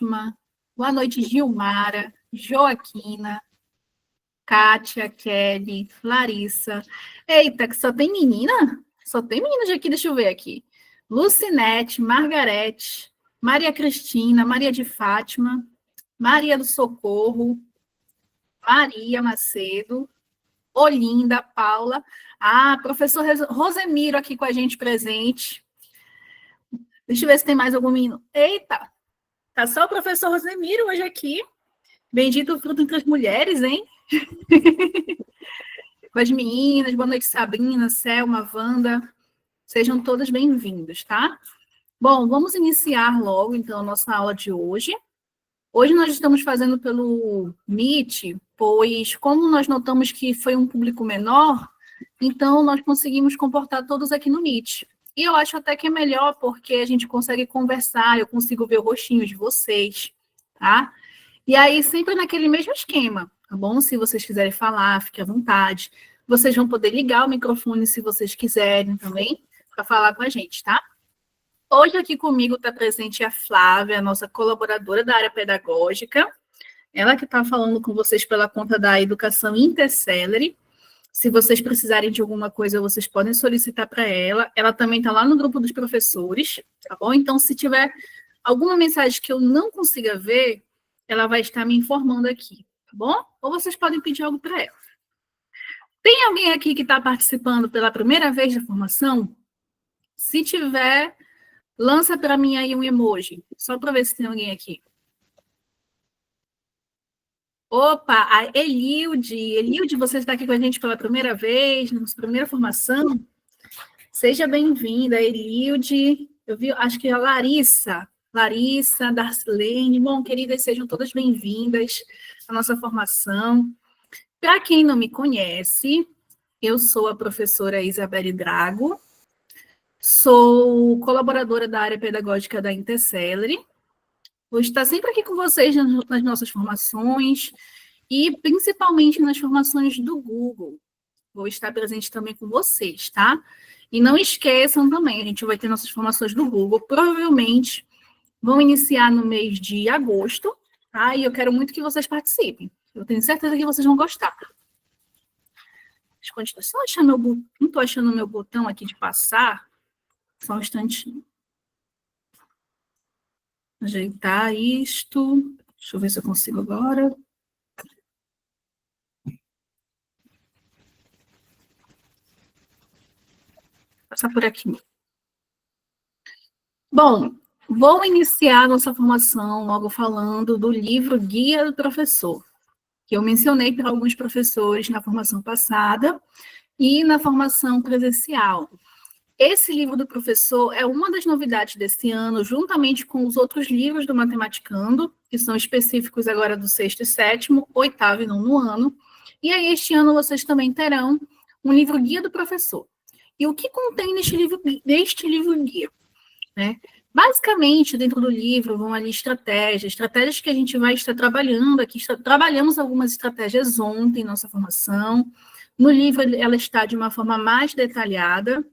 Fátima. Boa noite, Gilmara, Joaquina, Kátia, Kelly, Larissa. Eita, que só tem menina? Só tem meninas aqui, deixa eu ver aqui. Lucinete, Margarete, Maria Cristina, Maria de Fátima, Maria do Socorro, Maria Macedo, Olinda, Paula. Ah, professor Rosemiro aqui com a gente presente. Deixa eu ver se tem mais algum menino. Eita, tá só o professor Rosemiro hoje aqui. Bendito o fruto entre as mulheres, hein? Com as meninas, boa noite, Sabrina, Selma, Wanda. Sejam todas bem-vindos, tá? Bom, vamos iniciar logo, então, a nossa aula de hoje. Hoje nós estamos fazendo pelo Meet, pois como nós notamos que foi um público menor, então nós conseguimos comportar todos aqui no Meet. E eu acho até que é melhor, porque a gente consegue conversar, eu consigo ver o rostinho de vocês, tá? E aí, sempre naquele mesmo esquema, tá bom? Se vocês quiserem falar, fique à vontade. Vocês vão poder ligar o microfone se vocês quiserem também, para falar com a gente, tá? Hoje aqui comigo está presente a Flávia, nossa colaboradora da área pedagógica. Ela que está falando com vocês pela conta da Educação Intercelere. Se vocês precisarem de alguma coisa, vocês podem solicitar para ela. Ela também está lá no grupo dos professores, tá bom? Então, se tiver alguma mensagem que eu não consiga ver, ela vai estar me informando aqui, tá bom? Ou vocês podem pedir algo para ela. Tem alguém aqui que está participando pela primeira vez da formação? Se tiver, lança para mim aí um emoji, só para ver se tem alguém aqui. Opa, a Elilde. Elilde, você está aqui com a gente pela primeira vez, na nossa primeira formação? Seja bem-vinda, Elilde. Eu vi, acho que a Larissa, Darcilene. Bom, queridas, sejam todas bem-vindas à nossa formação. Para quem não me conhece, eu sou a professora Isabelle Drago, sou colaboradora da área pedagógica da Intercelere. Vou estar sempre aqui com vocês nas nossas formações e principalmente nas formações do Google. Vou estar presente também com vocês, tá? E não esqueçam também, a gente vai ter nossas formações do Google, provavelmente vão iniciar no mês de agosto, tá? E eu quero muito que vocês participem. Eu tenho certeza que vocês vão gostar. Só achar meu botão, não estou achando o meu botão aqui de passar. Só um instantinho. Ajeitar isto. Deixa eu ver se eu consigo agora. Passar por aqui. Bom, vou iniciar nossa formação logo falando do livro Guia do Professor, que eu mencionei para alguns professores na formação passada e na formação presencial. Esse livro do professor é uma das novidades desse ano, juntamente com os outros livros do Matematicando, que são específicos agora do 6º e 7º, 8º e 9º ano. E aí, este ano, vocês também terão um livro guia do professor. E o que contém neste livro guia? Né? Basicamente, dentro do livro, vão ali estratégias que a gente vai estar trabalhando aqui. Trabalhamos algumas estratégias ontem em nossa formação. No livro, ela está de uma forma mais detalhada.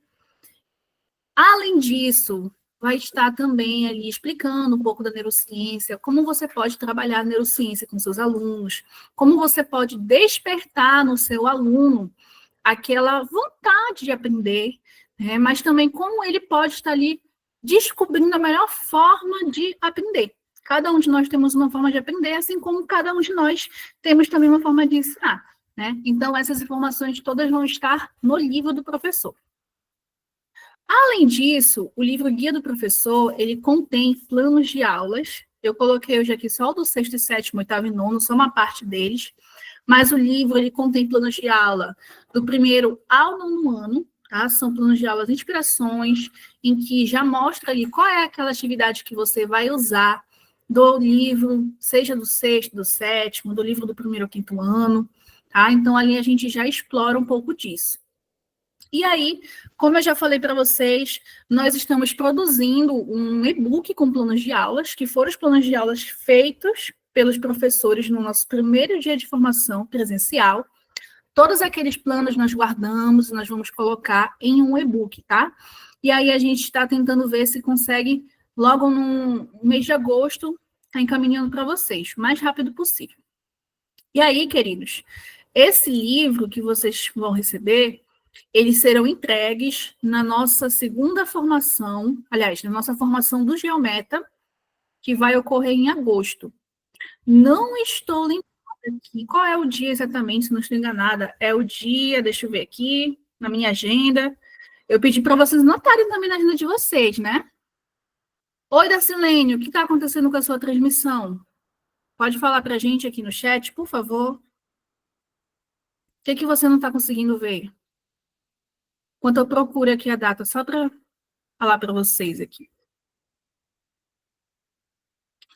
Além disso, vai estar também ali explicando um pouco da neurociência, como você pode trabalhar a neurociência com seus alunos, como você pode despertar no seu aluno aquela vontade de aprender, né? Mas também como ele pode estar ali descobrindo a melhor forma de aprender. Cada um de nós temos uma forma de aprender, assim como cada um de nós temos também uma forma de ensinar, né? Então, essas informações todas vão estar no livro do professor. Além disso, o livro Guia do Professor, ele contém planos de aulas. Eu coloquei hoje aqui só o do 6º e 7º, 8º e 9º, só uma parte deles. Mas o livro, ele contém planos de aula do 1º ao 9º ano, tá? São planos de aulas, inspirações, em que já mostra ali qual é aquela atividade que você vai usar do livro, seja do 6º, do 7º, do livro do 1º ao 5º ano, tá? Então, ali a gente já explora um pouco disso. E aí, como eu já falei para vocês, nós estamos produzindo um e-book com planos de aulas, que foram os planos de aulas feitos pelos professores no nosso primeiro dia de formação presencial. Todos aqueles planos nós guardamos, nós vamos colocar em um e-book, tá? E aí a gente está tentando ver se consegue, logo no mês de agosto, estar encaminhando para vocês o mais rápido possível. E aí, queridos, esse livro que vocês vão receber, eles serão entregues na nossa segunda formação, aliás, na nossa formação do Geometa, que vai ocorrer em agosto. Não estou lembrando aqui qual é o dia exatamente, se não estou enganada. É o dia, deixa eu ver aqui, na minha agenda. Eu pedi para vocês anotarem também na agenda de vocês, né? Oi, Dacilene, o que está acontecendo com a sua transmissão? Pode falar para a gente aqui no chat, por favor. O que você não está conseguindo ver? Enquanto eu procuro aqui a data, só para falar para vocês aqui.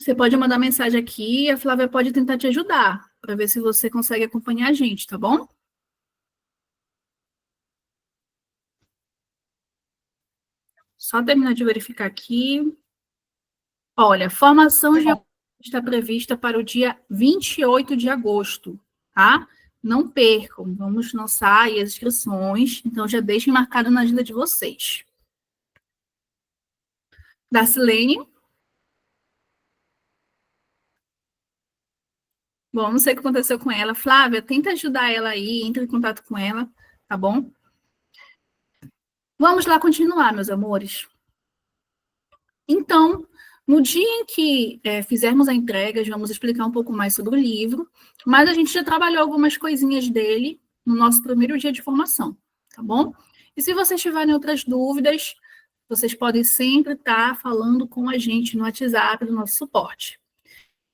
Você pode mandar mensagem aqui e a Flávia pode tentar te ajudar, para ver se você consegue acompanhar a gente, tá bom? Só terminar de verificar aqui. Olha, formação está prevista para o dia 28 de agosto, tá? Não percam, vamos lançar aí as inscrições, então já deixem marcado na agenda de vocês. Dacilene? Bom, não sei o que aconteceu com ela. Flávia, tenta ajudar ela aí, entre em contato com ela, tá bom? Vamos lá continuar, meus amores. Então, no dia em que fizermos a entrega, vamos explicar um pouco mais sobre o livro, mas a gente já trabalhou algumas coisinhas dele no nosso primeiro dia de formação, tá bom? E se vocês tiverem outras dúvidas, vocês podem sempre estar falando com a gente no WhatsApp do nosso suporte.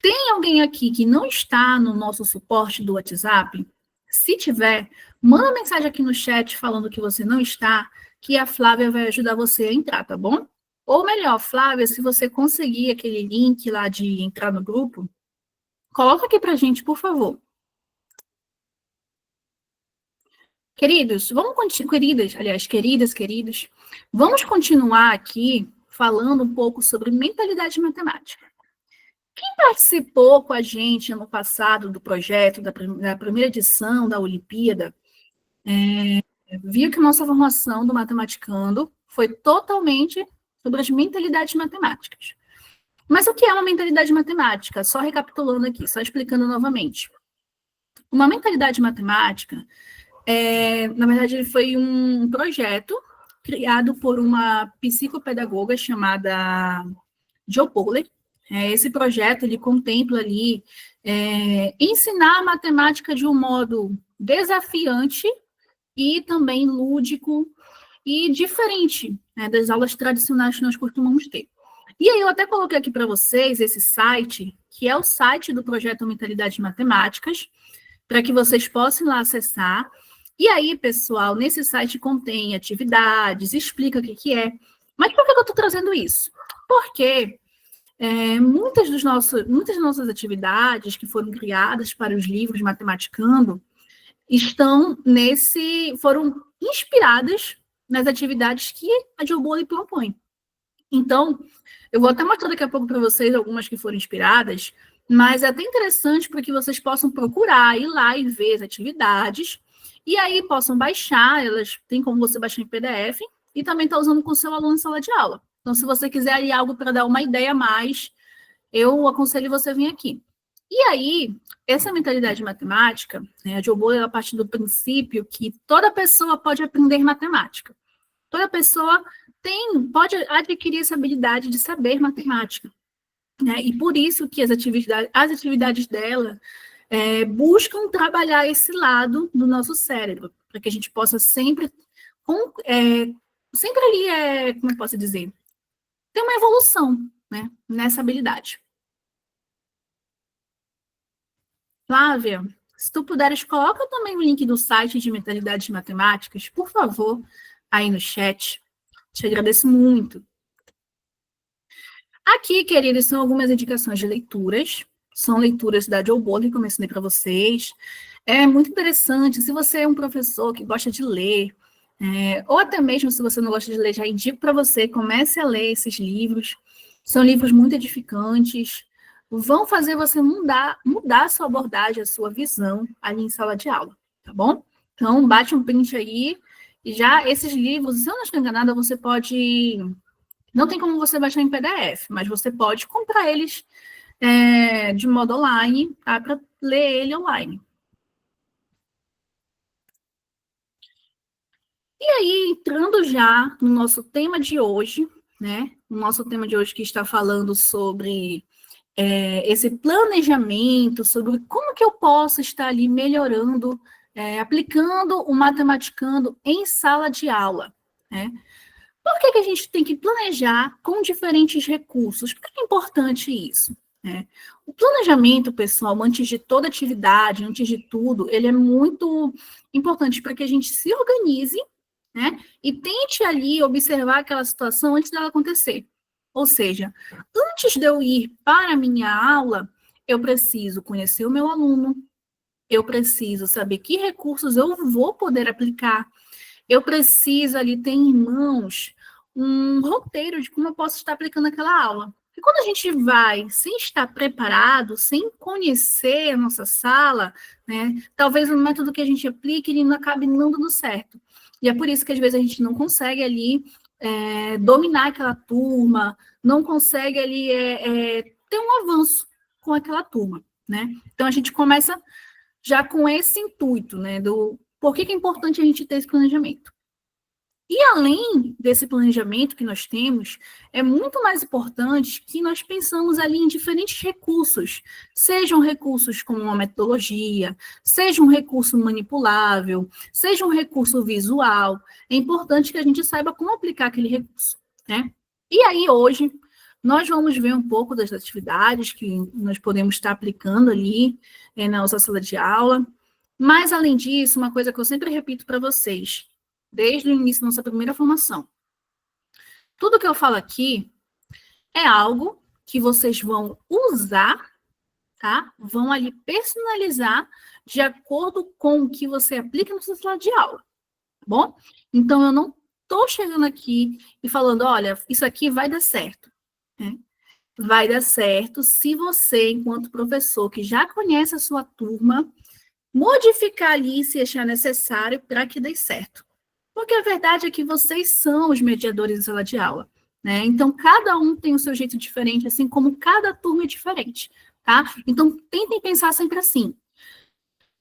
Tem alguém aqui que não está no nosso suporte do WhatsApp? Se tiver, manda mensagem aqui no chat falando que você não está, que a Flávia vai ajudar você a entrar, tá bom? Ou melhor, Flávia, se você conseguir aquele link lá de entrar no grupo, coloca aqui pra gente, por favor. Queridos, queridos, vamos continuar aqui falando um pouco sobre mentalidade matemática. Quem participou com a gente ano passado do projeto, da primeira edição da Olimpíada, viu que nossa formação do Matematicando foi totalmente sobre as mentalidades matemáticas. Mas o que é uma mentalidade matemática? Só recapitulando aqui, só explicando novamente. Uma mentalidade matemática, na verdade, ele foi um projeto criado por uma psicopedagoga chamada Jo Bowler. Esse projeto, ele contempla ali ensinar a matemática de um modo desafiante e também lúdico e diferente, né, das aulas tradicionais que nós costumamos ter. E aí eu até coloquei aqui para vocês esse site, que é o site do projeto Mentalidades Matemáticas, para que vocês possam lá acessar. E aí, pessoal, nesse site contém atividades, explica o que é. Mas por que eu estou trazendo isso? Porque muitas das nossas atividades que foram criadas para os livros Matematicando foram inspiradas nas atividades que a Jo Bowler propõe. Então, eu vou até mostrar daqui a pouco para vocês algumas que foram inspiradas, mas é até interessante para que vocês possam procurar, ir lá e ver as atividades, e aí possam baixar, elas tem como você baixar em PDF, e também está usando com o seu aluno em sala de aula. Então, se você quiser ali algo para dar uma ideia a mais, eu aconselho você vir aqui. E aí, essa mentalidade matemática, né, a Jo Bowler, ela parte do princípio que toda pessoa pode aprender matemática. Toda pessoa pode adquirir essa habilidade de saber matemática. Né? E por isso que as atividades dela buscam trabalhar esse lado do nosso cérebro, para que a gente possa sempre ali, como eu posso dizer, ter uma evolução, né, nessa habilidade. Flávia, se tu puderes, coloca também o link do site de mentalidades matemáticas, por favor, aí no chat. Te agradeço muito. Aqui, queridos, são algumas indicações de leituras. São leituras da Jo Bowler, que eu mencionei para vocês. É muito interessante. Se você é um professor que gosta de ler, ou até mesmo se você não gosta de ler, já indico para você, comece a ler esses livros. São livros muito edificantes. Vão fazer você mudar a sua abordagem, a sua visão ali em sala de aula, tá bom? Então, bate um print aí. E já esses livros, se eu não estou enganada, você pode... Não tem como você baixar em PDF, mas você pode comprar eles de modo online, tá? Para ler ele online. E aí, entrando já no nosso tema de hoje, né? O nosso tema de hoje que está falando sobre esse planejamento, sobre como que eu posso estar ali melhorando, aplicando o matematicando em sala de aula, né? Por que a gente tem que planejar com diferentes recursos? Por que é importante isso? Né? O planejamento, pessoal, antes de toda atividade, antes de tudo, ele é muito importante para que a gente se organize, né? E tente ali observar aquela situação antes dela acontecer. Ou seja, antes de eu ir para a minha aula, eu preciso conhecer o meu aluno, eu preciso saber que recursos eu vou poder aplicar, eu preciso ali ter em mãos um roteiro de como eu posso estar aplicando aquela aula. E quando a gente vai sem estar preparado, sem conhecer a nossa sala, né, talvez o método que a gente aplique ele não acabe não dando certo. E é por isso que às vezes a gente não consegue ali dominar aquela turma, não consegue ali ter um avanço com aquela turma, né? Então a gente começa já com esse intuito, né, do por que é importante a gente ter esse planejamento. E além desse planejamento que nós temos, é muito mais importante que nós pensamos ali em diferentes recursos, sejam recursos como uma metodologia, seja um recurso manipulável, seja um recurso visual. É importante que a gente saiba como aplicar aquele recurso, né? E aí, hoje, nós vamos ver um pouco das atividades que nós podemos estar aplicando ali na nossa sala de aula. Mas, além disso, uma coisa que eu sempre repito para vocês, desde o início da nossa primeira formação. Tudo que eu falo aqui é algo que vocês vão usar, tá? Vão ali personalizar de acordo com o que você aplica na sua sala de aula, tá bom? Então, eu não estou chegando aqui e falando, olha, isso aqui vai dar certo, né? Vai dar certo se você, enquanto professor que já conhece a sua turma, modificar ali se achar necessário para que dê certo. Porque a verdade é que vocês são os mediadores da sala de aula, né? Então, cada um tem o seu jeito diferente, assim como cada turma é diferente, tá? Então, tentem pensar sempre assim.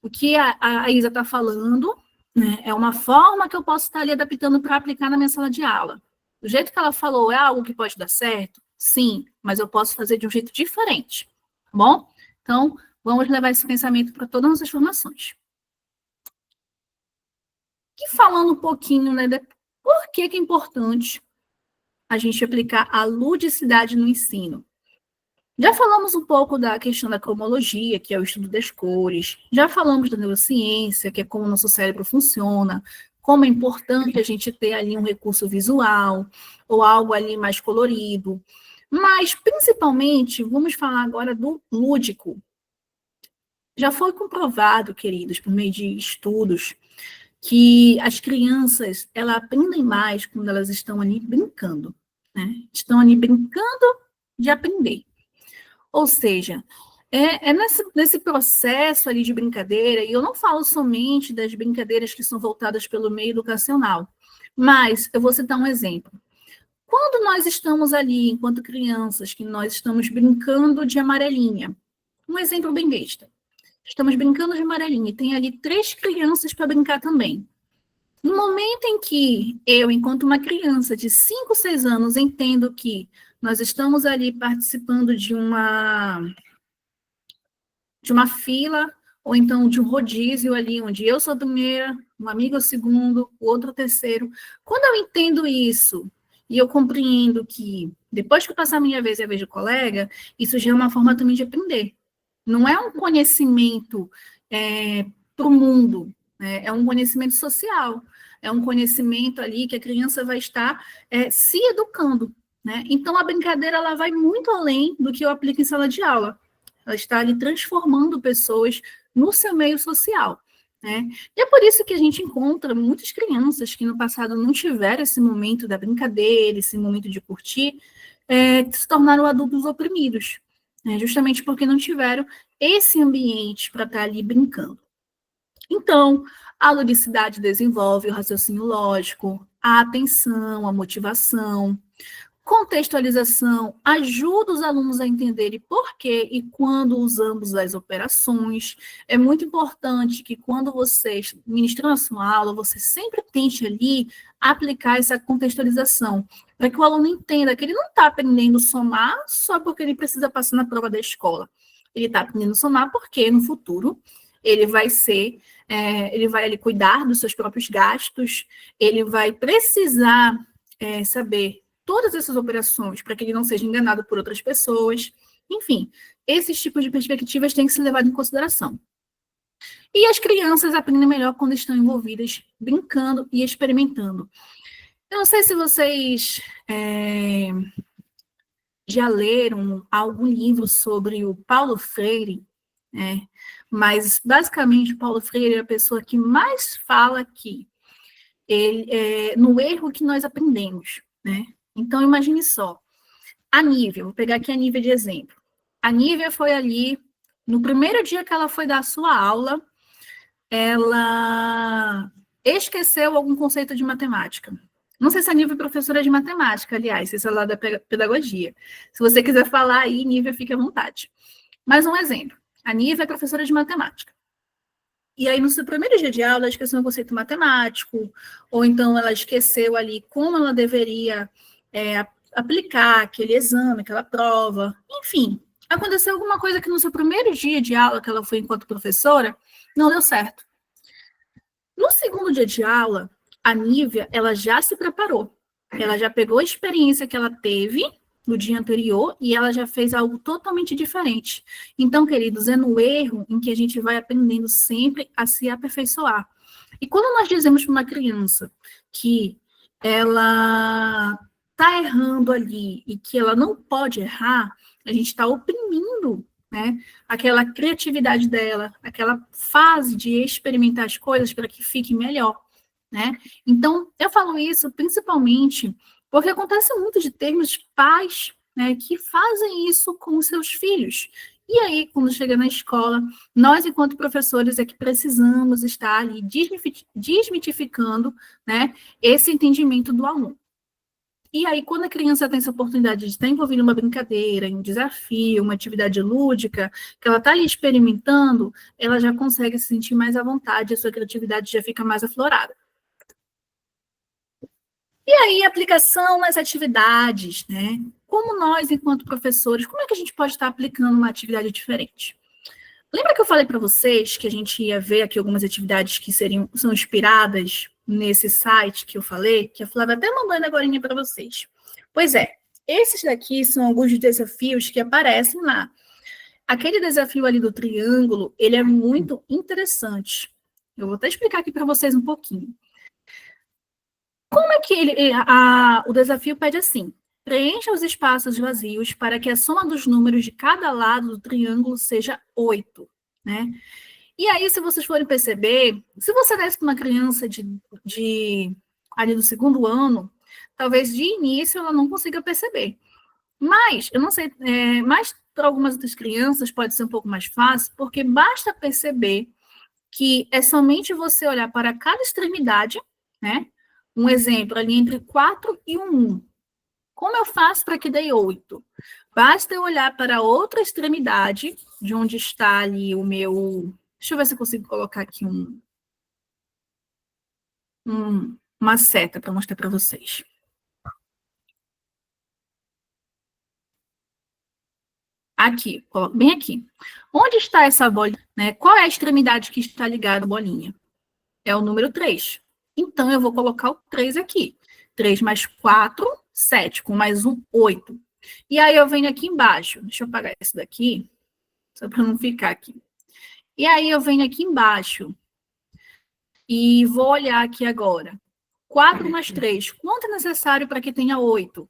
O que a Isa está falando, né, é uma forma que eu posso estar ali adaptando para aplicar na minha sala de aula. Do jeito que ela falou, é algo que pode dar certo? Sim, mas eu posso fazer de um jeito diferente, tá bom? Então, vamos levar esse pensamento para todas as nossas formações. E falando um pouquinho, né, de por que é importante a gente aplicar a ludicidade no ensino. Já falamos um pouco da questão da cromologia, que é o estudo das cores. Já falamos da neurociência, que é como o nosso cérebro funciona, como é importante a gente ter ali um recurso visual, ou algo ali mais colorido. Mas, principalmente, vamos falar agora do lúdico. Já foi comprovado, queridos, por meio de estudos, que as crianças, elas aprendem mais quando elas estão ali brincando, né? Estão ali brincando de aprender. Ou seja, nesse processo ali de brincadeira, e eu não falo somente das brincadeiras que são voltadas pelo meio educacional, mas eu vou citar um exemplo. Quando nós estamos ali, enquanto crianças, que nós estamos brincando de amarelinha, um exemplo bem besta. Estamos brincando de amarelinha e tem ali 3 crianças para brincar também. No momento em que eu, enquanto uma criança de 5, 6 anos, entendo que nós estamos ali participando de uma fila, ou então de um rodízio ali, onde eu sou a primeira, um amigo é o segundo, o outro é o terceiro. Quando eu entendo isso, e eu compreendo que depois que eu passar a minha vez e a vez do colega, isso já é uma forma também de aprender. Não é um conhecimento para o mundo, né? É um conhecimento social, é um conhecimento ali que a criança vai estar se educando, né? Então, a brincadeira ela vai muito além do que eu aplico em sala de aula. Ela está ali transformando pessoas no seu meio social, né? E é por isso que a gente encontra muitas crianças que no passado não tiveram esse momento da brincadeira, esse momento de curtir, que se tornaram adultos oprimidos, né? Justamente porque não tiveram esse ambiente para estar ali brincando. Então, a ludicidade desenvolve o raciocínio lógico, a atenção, a motivação. Contextualização ajuda os alunos a entenderem por que e quando usamos as operações. É muito importante que quando você ministra a sua aula, você sempre tente ali aplicar essa contextualização, para que o aluno entenda que ele não está aprendendo a somar só porque ele precisa passar na prova da escola. Ele está aprendendo a somar porque no futuro ele vai ser, ele vai ali cuidar dos seus próprios gastos, ele vai precisar saber todas essas operações para que ele não seja enganado por outras pessoas. Enfim, esses tipos de perspectivas têm que ser levados em consideração. E as crianças aprendem melhor quando estão envolvidas brincando e experimentando. Eu não sei se vocês já leram algum livro sobre o Paulo Freire, né? Mas, basicamente, o Paulo Freire é a pessoa que mais fala aqui no erro que nós aprendemos, né? Então, imagine só, a Nívia, vou pegar aqui a Nívia de exemplo. A Nívia foi ali, no primeiro dia que ela foi dar a sua aula, ela esqueceu algum conceito de matemática. Não sei se a Nívia é professora de matemática, aliás, se é lá da pedagogia. Se você quiser falar aí, Nívia, fique à vontade. Mas um exemplo, a Nívia é professora de matemática. E aí, no seu primeiro dia de aula, ela esqueceu um conceito matemático, ou então ela esqueceu ali como ela deveria aplicar aquele exame, aquela prova, enfim. Aconteceu alguma coisa que no seu primeiro dia de aula, que ela foi enquanto professora, não deu certo. No segundo dia de aula, a Nívia, ela já se preparou. Ela já pegou a experiência que ela teve no dia anterior e ela já fez algo totalmente diferente. Então, queridos, é no erro em que a gente vai aprendendo sempre a se aperfeiçoar. E quando nós dizemos para uma criança que ela está errando ali e que ela não pode errar, a gente está oprimindo, né, aquela criatividade dela, aquela fase de experimentar as coisas para que fique melhor, né? Então, eu falo isso principalmente porque acontece muito de termos pais, né, que fazem isso com os seus filhos. E aí, quando chega na escola, nós, enquanto professores, é que precisamos estar ali desmitificando, né, esse entendimento do aluno. E aí, quando a criança tem essa oportunidade de estar envolvida em uma brincadeira, em um desafio, uma atividade lúdica, que ela está ali experimentando, ela já consegue se sentir mais à vontade, a sua criatividade já fica mais aflorada. E aí, aplicação nas atividades, né? Como nós, enquanto professores, como é que a gente pode estar aplicando uma atividade diferente? Lembra que eu falei para vocês que a gente ia ver aqui algumas atividades que são inspiradas nesse site que eu falei, que a Flávia até mandou ainda agora para vocês? Pois é, esses daqui são alguns desafios que aparecem lá. Aquele desafio ali do triângulo, ele é muito interessante. Eu vou até explicar aqui para vocês um pouquinho. Como é que o desafio pede assim? Preencha os espaços vazios para que a soma dos números de cada lado do triângulo seja 8, né? E aí, se vocês forem perceber, se você desse para uma criança ali do segundo ano, talvez de início ela não consiga perceber. Mas, eu não sei, mas para algumas outras crianças pode ser um pouco mais fácil, porque basta perceber que é somente você olhar para cada extremidade, né? Um exemplo ali entre 4 e 1. Como eu faço para que dê 8? Basta eu olhar para a outra extremidade, de onde está ali o meu... Deixa eu ver se eu consigo colocar aqui uma seta para mostrar para vocês. Aqui, bem aqui. Onde está essa bolinha? Né? Qual é a extremidade que está ligada à bolinha? É o número 3. Então, eu vou colocar o 3 aqui. 3 mais 4, 7. Com mais 1, 8. E aí, eu venho aqui embaixo. Deixa eu apagar isso daqui, só para não ficar aqui. E aí, eu venho aqui embaixo e vou olhar aqui agora. 4 mais 3. Quanto é necessário para que tenha 8?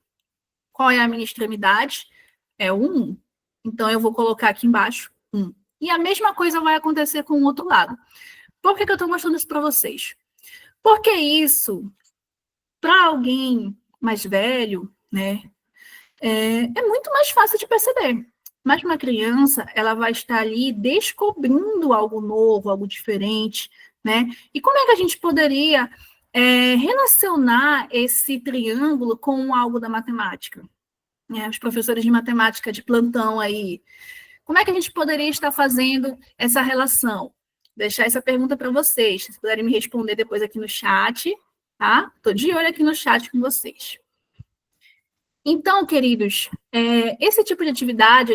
Qual é a minha extremidade? É o 1. Então, eu vou colocar aqui embaixo 1. E a mesma coisa vai acontecer com o outro lado. Por que eu estou mostrando isso para vocês? Porque isso, para alguém mais velho, né, é muito mais fácil de perceber. Mas uma criança, ela vai estar ali descobrindo algo novo, algo diferente, né? E como é que a gente poderia relacionar esse triângulo com algo da matemática? né, os professores de matemática de plantão aí, como é que a gente poderia estar fazendo essa relação? Deixar essa pergunta para vocês, se puderem me responder depois aqui no chat, tá? Estou de olho aqui no chat com vocês. Então, queridos, esse tipo de atividade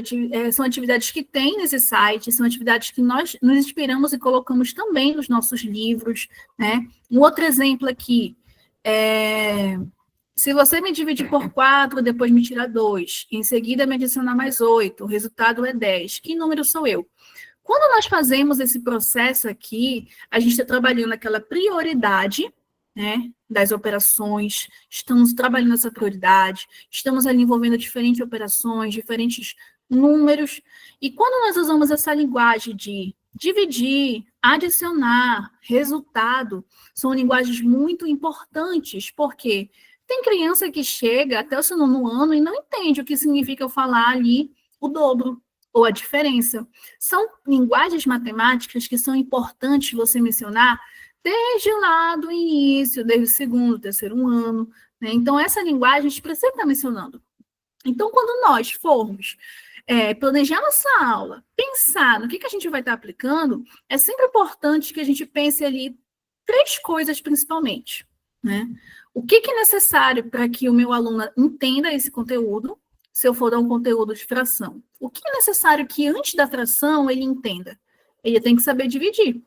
são atividades que tem nesse site, são atividades que nós nos inspiramos e colocamos também nos nossos livros, né? Um outro exemplo aqui, se você me dividir por 4, depois me tirar 2, em seguida me adicionar mais 8, o resultado é 10. Que número sou eu? Quando nós fazemos esse processo aqui, a gente está trabalhando aquela prioridade, né, das operações, estamos trabalhando essa prioridade, estamos ali envolvendo diferentes operações, diferentes números, e quando nós usamos essa linguagem de dividir, adicionar, resultado, são linguagens muito importantes, porque tem criança que chega até o seu 9º ano e não entende o que significa eu falar ali o dobro ou a diferença. São linguagens matemáticas que são importantes você mencionar desde lá do início, desde o 2º, 3º ano, né? Então, essa linguagem a gente precisa estar mencionando. Então, quando nós formos planejar nossa aula, pensar no que a gente vai estar aplicando, é sempre importante que a gente pense ali 3 coisas principalmente, né? O que é necessário para que o meu aluno entenda esse conteúdo, se eu for dar um conteúdo de fração? O que é necessário que antes da fração ele entenda? Ele tem que saber dividir,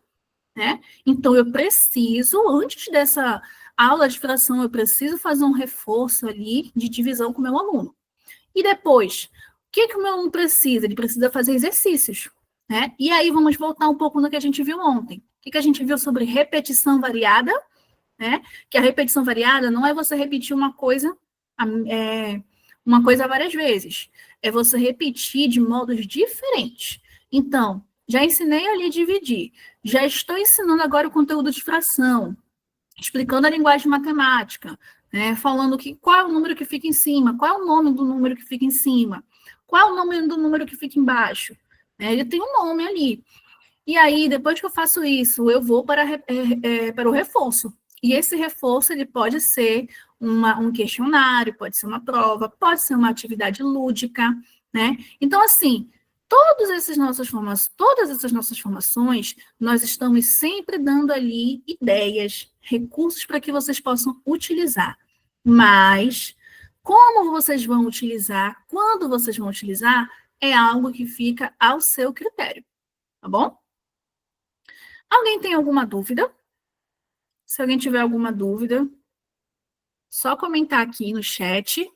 né? Então, eu preciso, antes dessa aula de fração, eu preciso fazer um reforço ali de divisão com o meu aluno. E depois, o que o meu aluno precisa? Ele precisa fazer exercícios, né? E aí, vamos voltar um pouco no que a gente viu ontem. O que a gente viu sobre repetição variada, né? Que a repetição variada não é você repetir uma coisa várias vezes. É você repetir de modos diferentes. Então, já ensinei ali a dividir. Já estou ensinando agora o conteúdo de fração, explicando a linguagem matemática, né? Falando qual é o número que fica em cima, qual é o nome do número que fica em cima, qual é o nome do número que fica embaixo. Ele tem um nome ali. E aí, depois que eu faço isso, eu vou para o reforço. E esse reforço ele pode ser um questionário, pode ser uma prova, pode ser uma atividade lúdica, né? Então, assim, todas essas nossas formações, nós estamos sempre dando ali ideias, recursos para que vocês possam utilizar. Mas como vocês vão utilizar, quando vocês vão utilizar, é algo que fica ao seu critério, tá bom? Alguém tem alguma dúvida? Se alguém tiver alguma dúvida, só comentar aqui no chat.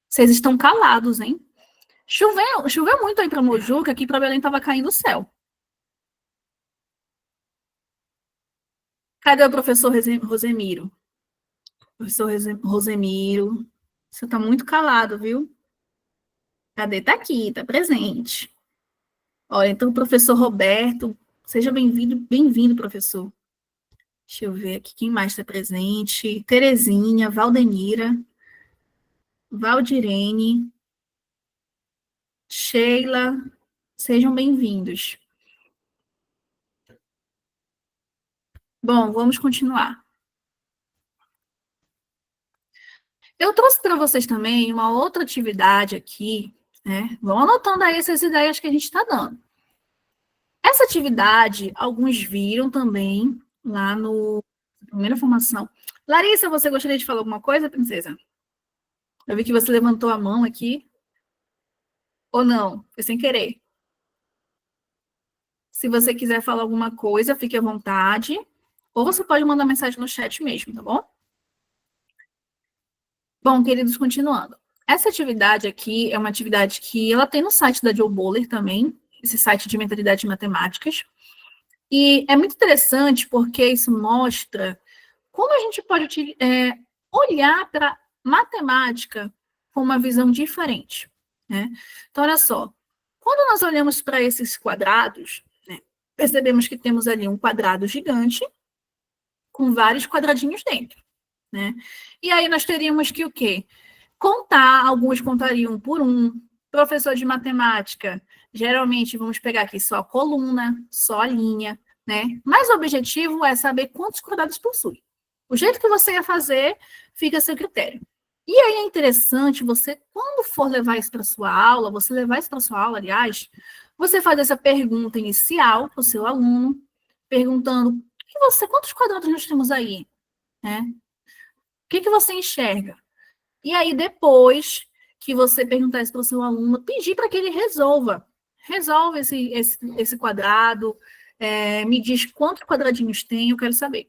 Vocês estão calados, hein? Choveu muito aí para Moju, que aqui para Belém estava caindo o céu. Cadê o professor Rosemiro? Professor Rosemiro, você está muito calado, viu? Cadê? Está aqui, está presente. Olha, então, professor Roberto, seja bem-vindo, professor. Deixa eu ver aqui quem mais está presente. Terezinha, Valdenira, Valdirene, Sheila, sejam bem-vindos. Bom, vamos continuar. Eu trouxe para vocês também uma outra atividade aqui, né? Vão anotando aí essas ideias que a gente está dando. Essa atividade, alguns viram também lá no primeira formação. Larissa, você gostaria de falar alguma coisa, princesa? Eu vi que você levantou a mão aqui. Ou não? Foi sem querer. Se você quiser falar alguma coisa, fique à vontade. Ou você pode mandar mensagem no chat mesmo, tá bom? Bom, queridos, continuando. Essa atividade aqui é uma atividade que ela tem no site da Joe Boller também, esse site de mentalidade de matemáticas. E é muito interessante porque isso mostra como a gente pode olhar para matemática com uma visão diferente, né? Então, olha só, quando nós olhamos para esses quadrados, né, percebemos que temos ali um quadrado gigante com vários quadradinhos dentro, né? E aí nós teríamos que o quê? Contar, alguns contariam por um. Professor de matemática, geralmente vamos pegar aqui só a coluna, só a linha, né? Mas o objetivo é saber quantos quadrados possui. O jeito que você ia fazer, fica a seu critério. E aí é interessante você, quando for levar isso para sua aula, você levar isso para sua aula, aliás, você faz essa pergunta inicial para o seu aluno, perguntando: quantos quadrados nós temos aí? Né? O que você enxerga? E aí, depois que você perguntar isso para o seu aluno, pedir para que ele resolva. Resolve esse quadrado, me diz quantos quadradinhos tem, eu quero saber.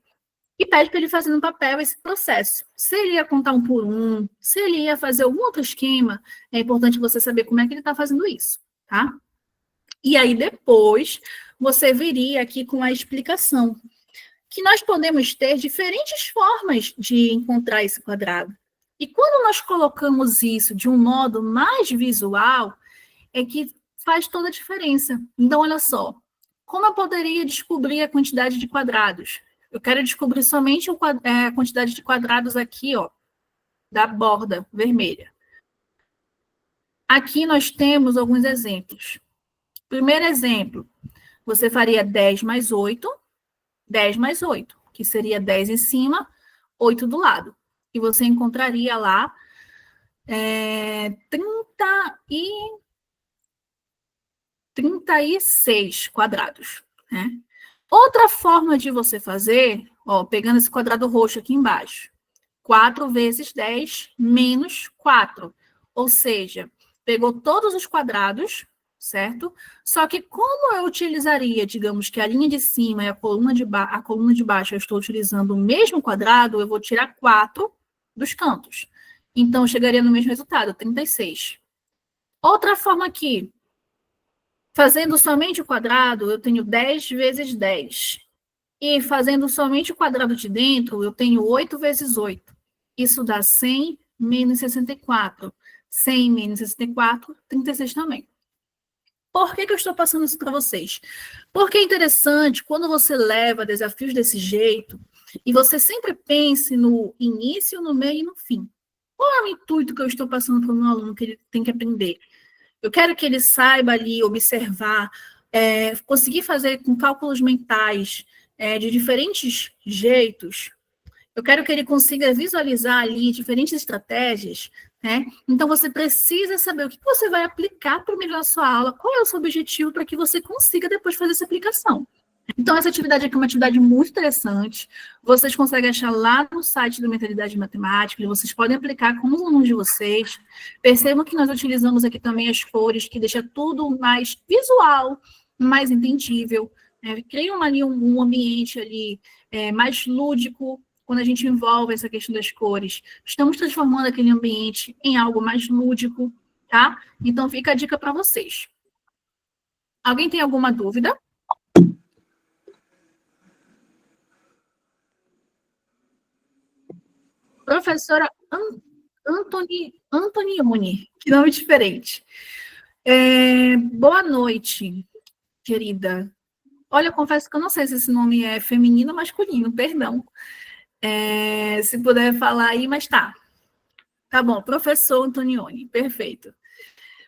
E pede para ele fazer no papel esse processo. Se ele ia contar um por um, se ele ia fazer algum outro esquema, é importante você saber como é que ele está fazendo isso, tá? E aí, depois, você viria aqui com a explicação. Que nós podemos ter diferentes formas de encontrar esse quadrado. E quando nós colocamos isso de um modo mais visual, é que faz toda a diferença. Então, olha só, como eu poderia descobrir a quantidade de quadrados? Eu quero descobrir somente a quantidade de quadrados aqui, ó, da borda vermelha. Aqui nós temos alguns exemplos. Primeiro exemplo, você faria 10 mais 8, 10 mais 8, que seria 10 em cima, 8 do lado. E você encontraria lá 36 quadrados. Né? Outra forma de você fazer, ó, pegando esse quadrado roxo aqui embaixo, 4 vezes 10 menos 4. Ou seja, pegou todos os quadrados, certo? Só que como eu utilizaria, digamos que a linha de cima e a coluna de baixo eu estou utilizando o mesmo quadrado, eu vou tirar 4 dos cantos. Então, eu chegaria no mesmo resultado, 36. Outra forma aqui, fazendo somente o quadrado, eu tenho 10 vezes 10. E fazendo somente o quadrado de dentro, eu tenho 8 vezes 8. Isso dá 100 menos 64. 100 menos 64, 36 também. Por que eu estou passando isso para vocês? Porque é interessante, quando você leva desafios desse jeito, e você sempre pense no início, no meio e no fim. Qual é o intuito que eu estou passando para o meu aluno que ele tem que aprender? Eu quero que ele saiba ali observar, conseguir fazer com cálculos mentais de diferentes jeitos. Eu quero que ele consiga visualizar ali diferentes estratégias, né? Então, você precisa saber o que você vai aplicar primeiro na sua aula, qual é o seu objetivo para que você consiga depois fazer essa aplicação. Então, essa atividade aqui é uma atividade muito interessante. Vocês conseguem achar lá no site do Mentalidade Matemática, e vocês podem aplicar com os alunos de vocês. Percebam que nós utilizamos aqui também as cores, que deixa tudo mais visual, mais entendível. Cria um ambiente ali mais lúdico, quando a gente envolve essa questão das cores. Estamos transformando aquele ambiente em algo mais lúdico, tá? Então, fica a dica para vocês. Alguém tem alguma dúvida? Professora Antonioni, que nome diferente. Boa noite, querida. Olha, eu confesso que eu não sei se esse nome é feminino ou masculino, perdão. Se puder falar aí, mas tá. Tá bom, professor Antonioni, perfeito.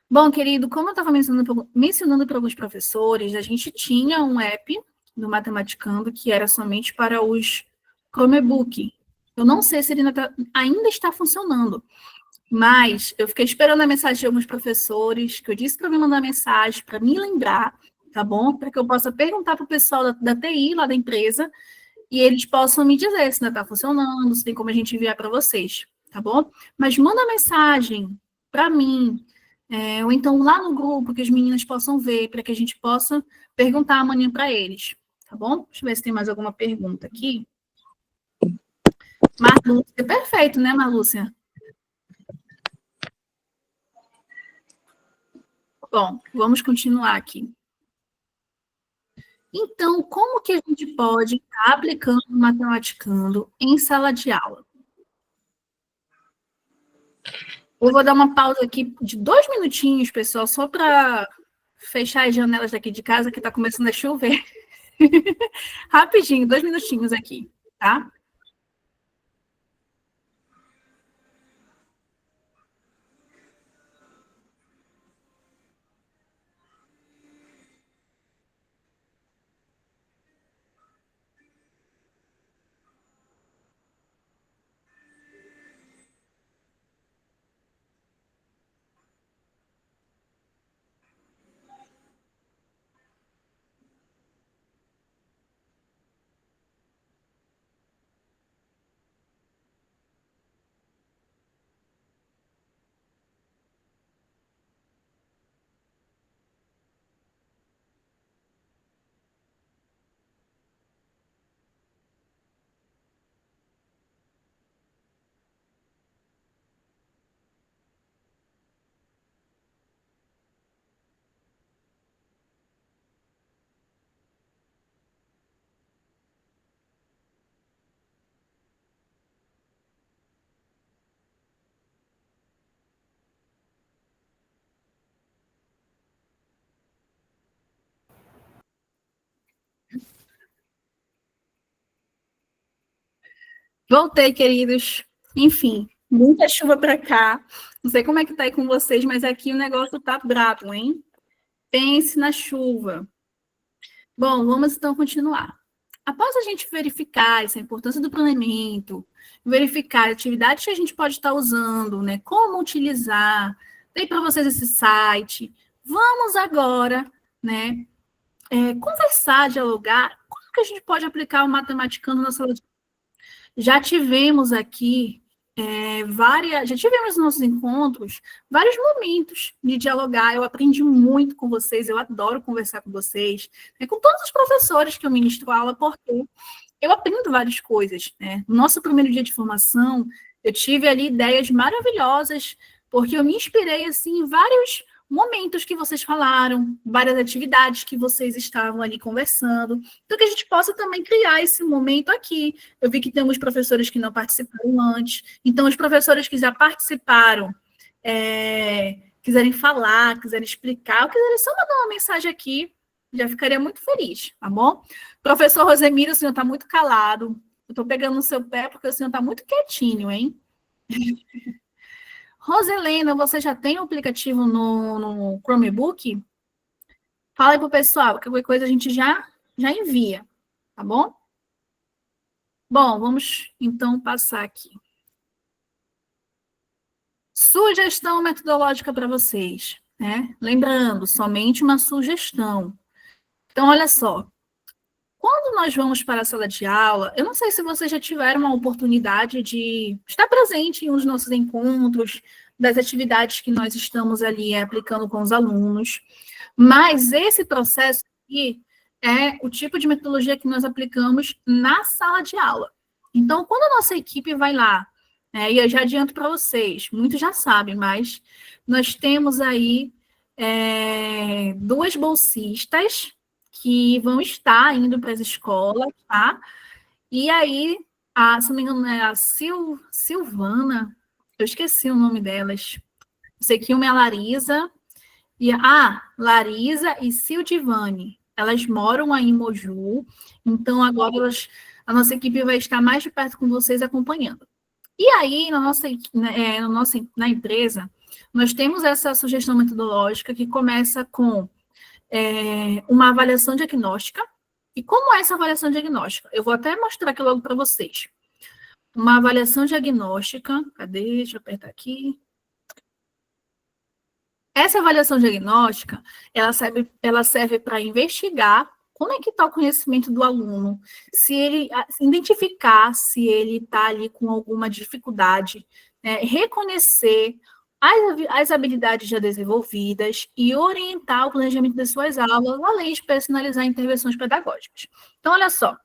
Bom, querido, como eu estava mencionando para alguns professores, a gente tinha um app no Matematicando que era somente para os Chromebook. Eu não sei se ele ainda está funcionando, mas eu fiquei esperando a mensagem de alguns professores, que eu disse para me mandar mensagem, para me lembrar, tá bom? Para que eu possa perguntar para o pessoal da TI lá da empresa, e eles possam me dizer se ainda está funcionando, se tem como a gente enviar para vocês, tá bom? Mas manda mensagem para mim, ou então lá no grupo, que as meninas possam ver, para que a gente possa perguntar amanhã para eles, tá bom? Deixa eu ver se tem mais alguma pergunta aqui. Marlúcia, perfeito, né, Marlúcia? Bom, vamos continuar aqui. Então, como que a gente pode estar aplicando o matematicando em sala de aula? Eu vou dar uma pausa aqui de 2 minutinhos, pessoal, só para fechar as janelas daqui de casa, que está começando a chover. Rapidinho, 2 minutinhos aqui, tá? Voltei, queridos. Enfim, muita chuva para cá. Não sei como é que tá aí com vocês, mas aqui o negócio tá brabo, hein? Pense na chuva. Bom, vamos então continuar. Após a gente verificar essa importância do planeamento, verificar atividades que a gente pode estar usando, né? Como utilizar, dei para vocês esse site. Vamos agora, né? Conversar, dialogar. Como que a gente pode aplicar o matematicano na sala de... Já tivemos aqui já tivemos nos nossos encontros vários momentos de dialogar. Eu aprendi muito com vocês, eu adoro conversar com vocês, com todos os professores que eu ministro aula, porque eu aprendo várias coisas, né? No nosso primeiro dia de formação, eu tive ali ideias maravilhosas, porque eu me inspirei assim em vários momentos que vocês falaram, várias atividades que vocês estavam ali conversando, então que a gente possa também criar esse momento aqui. Eu vi que temos professores que não participaram antes, então os professores que já participaram, quiserem falar, quiserem explicar, ou quiserem só mandar uma mensagem aqui, já ficaria muito feliz, tá bom? Professor Rosemiro, o senhor está muito calado. Eu estou pegando no seu pé porque o senhor está muito quietinho, hein? Roselena, você já tem o aplicativo no Chromebook? Fala aí pro pessoal, qualquer coisa a gente já envia, tá bom? Bom, vamos então passar aqui. Sugestão metodológica para vocês, né? Lembrando, somente uma sugestão. Então, olha só, quando nós vamos para a sala de aula, eu não sei se vocês já tiveram a oportunidade de estar presente em um dos nossos encontros, das atividades que nós estamos ali aplicando com os alunos, mas esse processo aqui é o tipo de metodologia que nós aplicamos na sala de aula. Então, quando a nossa equipe vai lá, e eu já adianto para vocês, muitos já sabem, mas nós temos aí duas bolsistas que vão estar indo para as escolas, tá? E aí, se não me engano, é a Silvana, eu esqueci o nome delas. Sei que uma é a Larisa, Larisa e Sildivane. Elas moram aí em Moju, então agora a nossa equipe vai estar mais de perto com vocês acompanhando. E aí, na empresa, nós temos essa sugestão metodológica que começa com uma avaliação diagnóstica. E como é essa avaliação diagnóstica? Eu vou até mostrar aqui logo para vocês. Uma avaliação diagnóstica, cadê? Deixa eu apertar aqui. Essa avaliação diagnóstica, ela serve para investigar como é que está o conhecimento do aluno, se ele identificar se ele está ali com alguma dificuldade, reconhecer as habilidades já desenvolvidas e orientar o planejamento das suas aulas, além de personalizar intervenções pedagógicas. Então, olha só,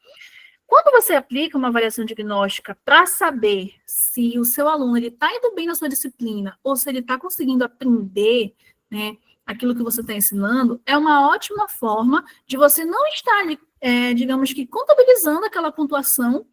quando você aplica uma avaliação diagnóstica para saber se o seu aluno está indo bem na sua disciplina ou se ele está conseguindo aprender, né, aquilo que você está ensinando, é uma ótima forma de você não estar, digamos que, contabilizando aquela pontuação,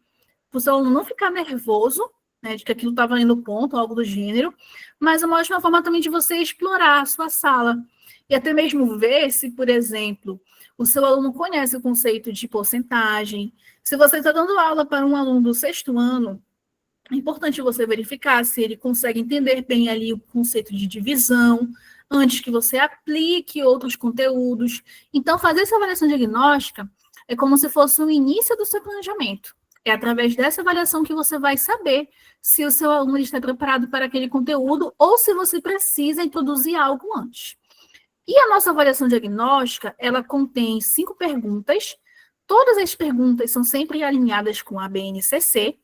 para o seu aluno não ficar nervoso, né, de que aquilo está valendo ponto, algo do gênero, mas é uma ótima forma também de você explorar a sua sala. E até mesmo ver se, por exemplo, o seu aluno conhece o conceito de porcentagem. Se você está dando aula para um aluno do 6º ano, é importante você verificar se ele consegue entender bem ali o conceito de divisão, antes que você aplique outros conteúdos. Então, fazer essa avaliação diagnóstica é como se fosse o início do seu planejamento. É através dessa avaliação que você vai saber se o seu aluno está preparado para aquele conteúdo ou se você precisa introduzir algo antes. E a nossa avaliação diagnóstica, ela contém 5 perguntas. Todas as perguntas são sempre alinhadas com a BNCC.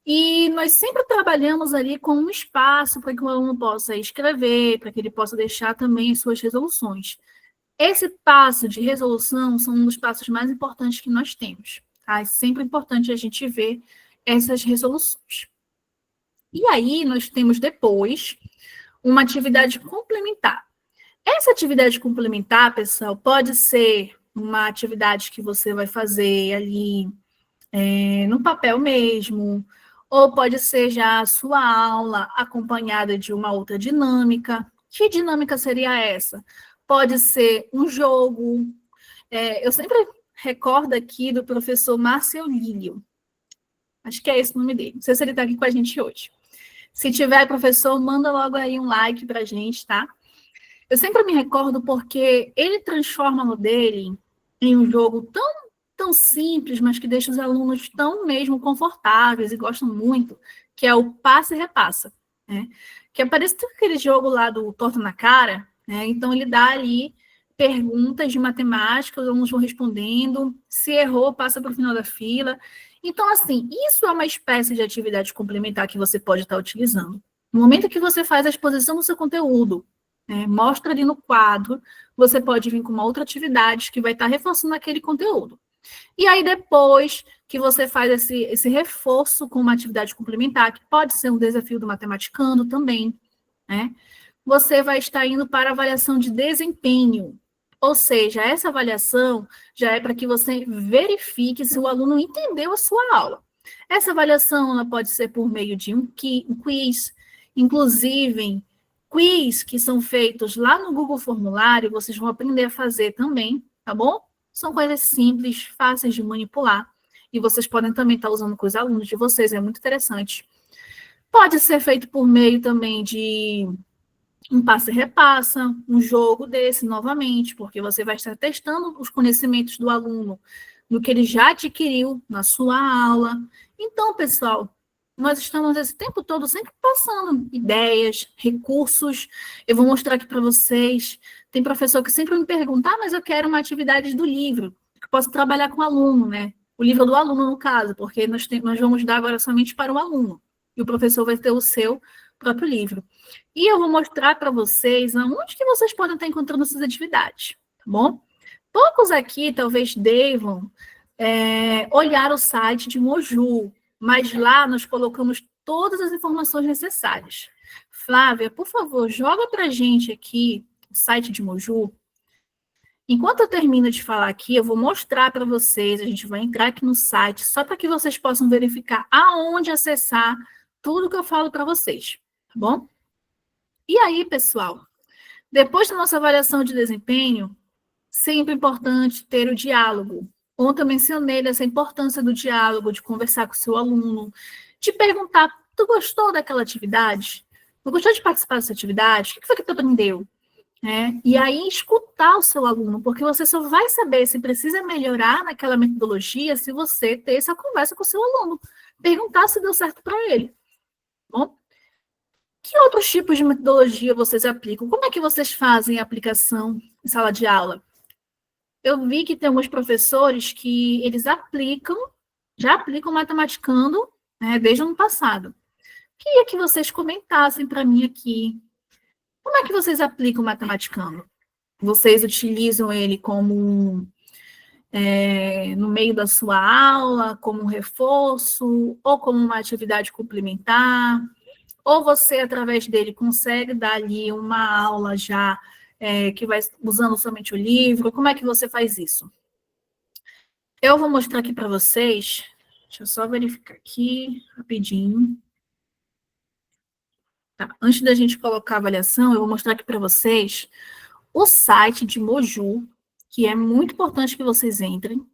E nós sempre trabalhamos ali com um espaço para que o aluno possa escrever, para que ele possa deixar também as suas resoluções. Esse passo de resolução são um dos passos mais importantes que nós temos. Tá? É sempre importante a gente ver essas resoluções. E aí, nós temos depois uma atividade complementar. Essa atividade complementar, pessoal, pode ser uma atividade que você vai fazer ali no papel mesmo, ou pode ser já a sua aula acompanhada de uma outra dinâmica. Que dinâmica seria essa? Pode ser um jogo. Eu sempre recordo aqui do professor Márcio Lílio. Acho que é esse o nome dele. Não sei se ele está aqui com a gente hoje. Se tiver, professor, manda logo aí um like para a gente, tá? Eu sempre me recordo porque ele transforma no dele em um jogo tão simples, mas que deixa os alunos tão mesmo confortáveis e gostam muito, que é o passe e repassa, né? Que é parecido com aquele jogo lá do Torta na Cara, né? Então ele dá ali perguntas de matemática, os alunos vão respondendo, se errou, passa para o final da fila. Então, assim, isso é uma espécie de atividade complementar que você pode estar utilizando. No momento que você faz a exposição do seu conteúdo, né, mostra ali no quadro, você pode vir com uma outra atividade que vai estar reforçando aquele conteúdo. E aí, depois que você faz esse reforço com uma atividade complementar, que pode ser um desafio do matematicano também, né? Você vai estar indo para a avaliação de desempenho. Ou seja, essa avaliação já é para que você verifique se o aluno entendeu a sua aula. Essa avaliação ela pode ser por meio de um quiz, inclusive quiz que são feitos lá no Google Formulário, vocês vão aprender a fazer também, tá bom? São coisas simples, fáceis de manipular, e vocês podem também estar usando com os alunos de vocês, é muito interessante. Pode ser feito por meio também de um passa e repassa, um jogo desse novamente, porque você vai estar testando os conhecimentos do aluno no que ele já adquiriu na sua aula. Então, pessoal, nós estamos esse tempo todo sempre passando ideias, recursos. Eu vou mostrar aqui para vocês. Tem professor que sempre me pergunta, mas eu quero uma atividade do livro, que eu posso trabalhar com o aluno, né? O livro do aluno, no caso, porque nós vamos dar agora somente para o aluno. E o professor vai ter o seu próprio livro. E eu vou mostrar para vocês aonde que vocês podem estar encontrando essas atividades, tá bom? Poucos aqui talvez devam olhar o site de Moju, mas lá nós colocamos todas as informações necessárias. Flávia, por favor, joga para a gente aqui o site de Moju. Enquanto eu termino de falar aqui, eu vou mostrar para vocês, a gente vai entrar aqui no site, só para que vocês possam verificar aonde acessar tudo que eu falo para vocês, tá bom? E aí, pessoal, depois da nossa avaliação de desempenho, sempre importante ter o diálogo. Ontem eu mencionei dessa importância do diálogo, de conversar com o seu aluno, de perguntar, tu gostou daquela atividade? Tu gostou de participar dessa atividade? O que foi que tu aprendeu? E aí escutar o seu aluno, porque você só vai saber se precisa melhorar naquela metodologia se você ter essa conversa com o seu aluno, perguntar se deu certo para ele. Tá bom? Que outros tipos de metodologia vocês aplicam? Como é que vocês fazem a aplicação em sala de aula? Eu vi que tem alguns professores que eles já aplicam matematicando, né, desde o ano passado. Queria que vocês comentassem para mim aqui, como é que vocês aplicam matematicando? Vocês utilizam ele como no meio da sua aula, como um reforço, ou como uma atividade complementar? Ou você, através dele, consegue dar ali uma aula já que vai usando somente o livro? Como é que você faz isso? Eu vou mostrar aqui para vocês. Deixa eu só verificar aqui rapidinho. Tá. Antes da gente colocar a avaliação, eu vou mostrar aqui para vocês o site de Moju, que é muito importante que vocês entrem.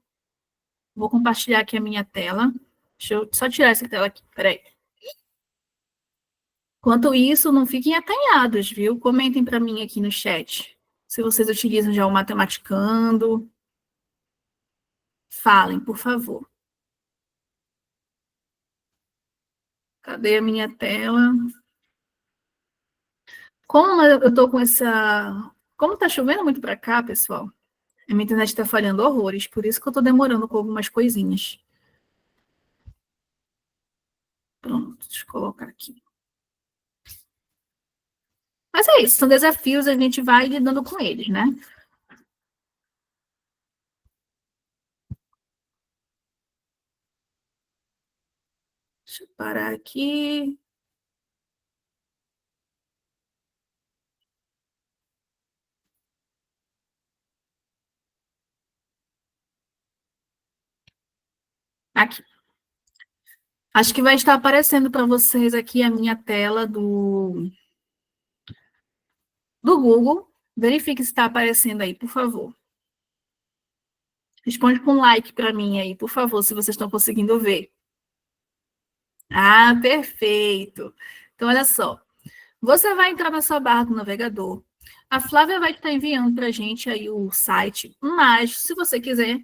Vou compartilhar aqui a minha tela. Deixa eu só tirar essa tela aqui, peraí. Enquanto isso, não fiquem acanhados, viu? Comentem para mim aqui no chat. Se vocês utilizam já o Matematicando. Falem, por favor. Cadê a minha tela? Como eu tô com essa... Como tá chovendo muito para cá, pessoal, a minha internet está falhando horrores, por isso que eu tô demorando com algumas coisinhas. Pronto, deixa eu colocar aqui. Mas é isso, são desafios, a gente vai lidando com eles, né? Deixa eu parar aqui. Aqui. Acho que vai estar aparecendo para vocês aqui a minha tela do Google. Verifique se está aparecendo aí, por favor. Responde com um like para mim aí, por favor, se vocês estão conseguindo ver. Ah, perfeito. Então, olha só. Você vai entrar na sua barra do navegador. A Flávia vai estar enviando para a gente aí o site, mas se você quiser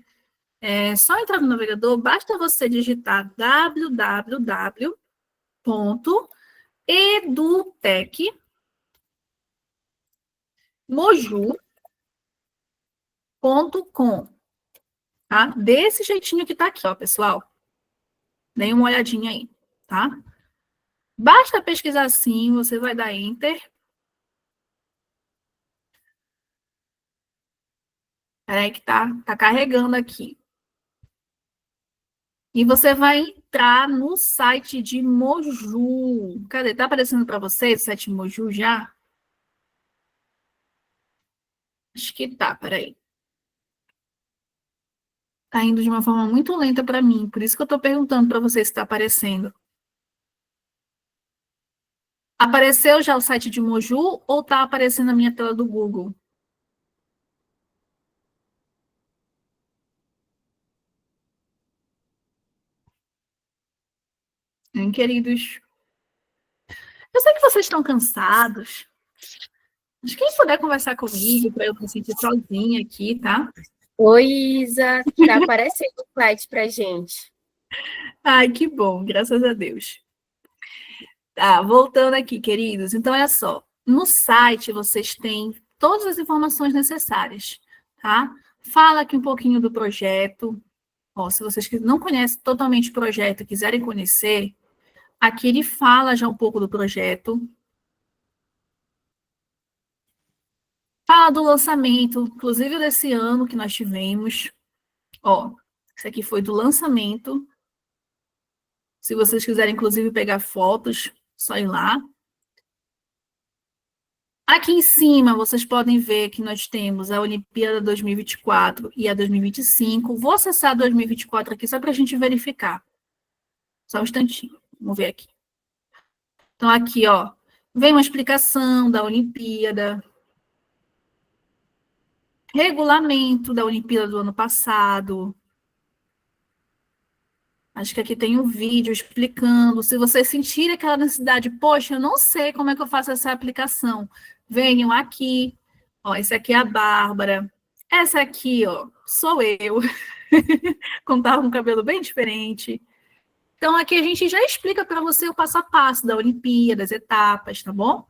só entrar no navegador, basta você digitar www.edutecmoju.com, tá? Desse jeitinho que está aqui, ó, pessoal. Dê uma olhadinha aí, tá? Basta pesquisar assim, você vai dar Enter. Peraí que tá carregando aqui. E você vai entrar no site de Moju. Cadê? Tá aparecendo para você o site de Moju já? Acho que tá, peraí. Tá indo de uma forma muito lenta para mim, por isso que eu tô perguntando para você se está aparecendo. Apareceu já o site de Moju ou tá aparecendo na minha tela do Google? Hein, queridos? Eu sei que vocês estão cansados. Mas quem puder conversar comigo para eu não me sentir sozinha aqui, tá? Oi, Isa, tá aparecendo o site pra gente. Ai, que bom, graças a Deus. Tá, voltando aqui, queridos. Então, é só. No site vocês têm todas as informações necessárias, tá? Fala aqui um pouquinho do projeto. Ó, se vocês não conhecem totalmente o projeto e quiserem conhecer, aqui ele fala já um pouco do projeto. Fala do lançamento, inclusive desse ano que nós tivemos. Ó, isso aqui foi do lançamento. Se vocês quiserem, inclusive, pegar fotos, só ir lá. Aqui em cima, vocês podem ver que nós temos a Olimpíada 2024 e a 2025. Vou acessar a 2024 aqui só para a gente verificar. Só um instantinho. Vamos ver aqui. Então, aqui, ó, vem uma explicação da Olimpíada, regulamento da Olimpíada do ano passado. Acho que aqui tem um vídeo explicando. Se vocês sentirem aquela necessidade, poxa, eu não sei como é que eu faço essa aplicação, venham aqui. Ó, esse aqui é a Bárbara. Essa aqui, ó, sou eu. Contava com um cabelo bem diferente. Então, aqui a gente já explica para você o passo a passo da Olimpíada, as etapas, tá bom?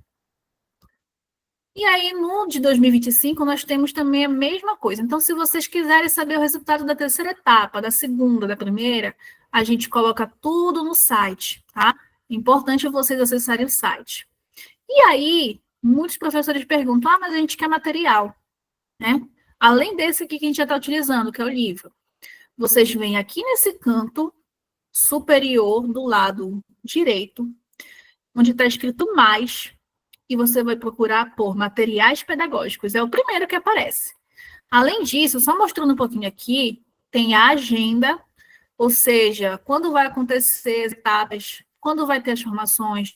E aí, no de 2025, nós temos também a mesma coisa. Então, se vocês quiserem saber o resultado da terceira etapa, da segunda, da primeira, a gente coloca tudo no site, tá? Importante vocês acessarem o site. E aí, muitos professores perguntam: ah, mas a gente quer material, né? Além desse aqui que a gente já está utilizando, que é o livro. Vocês vêm aqui nesse canto superior do lado direito, onde está escrito mais, e você vai procurar por materiais pedagógicos. É o primeiro que aparece. Além disso, só mostrando um pouquinho aqui, tem a agenda, ou seja, quando vai acontecer as etapas, quando vai ter as formações.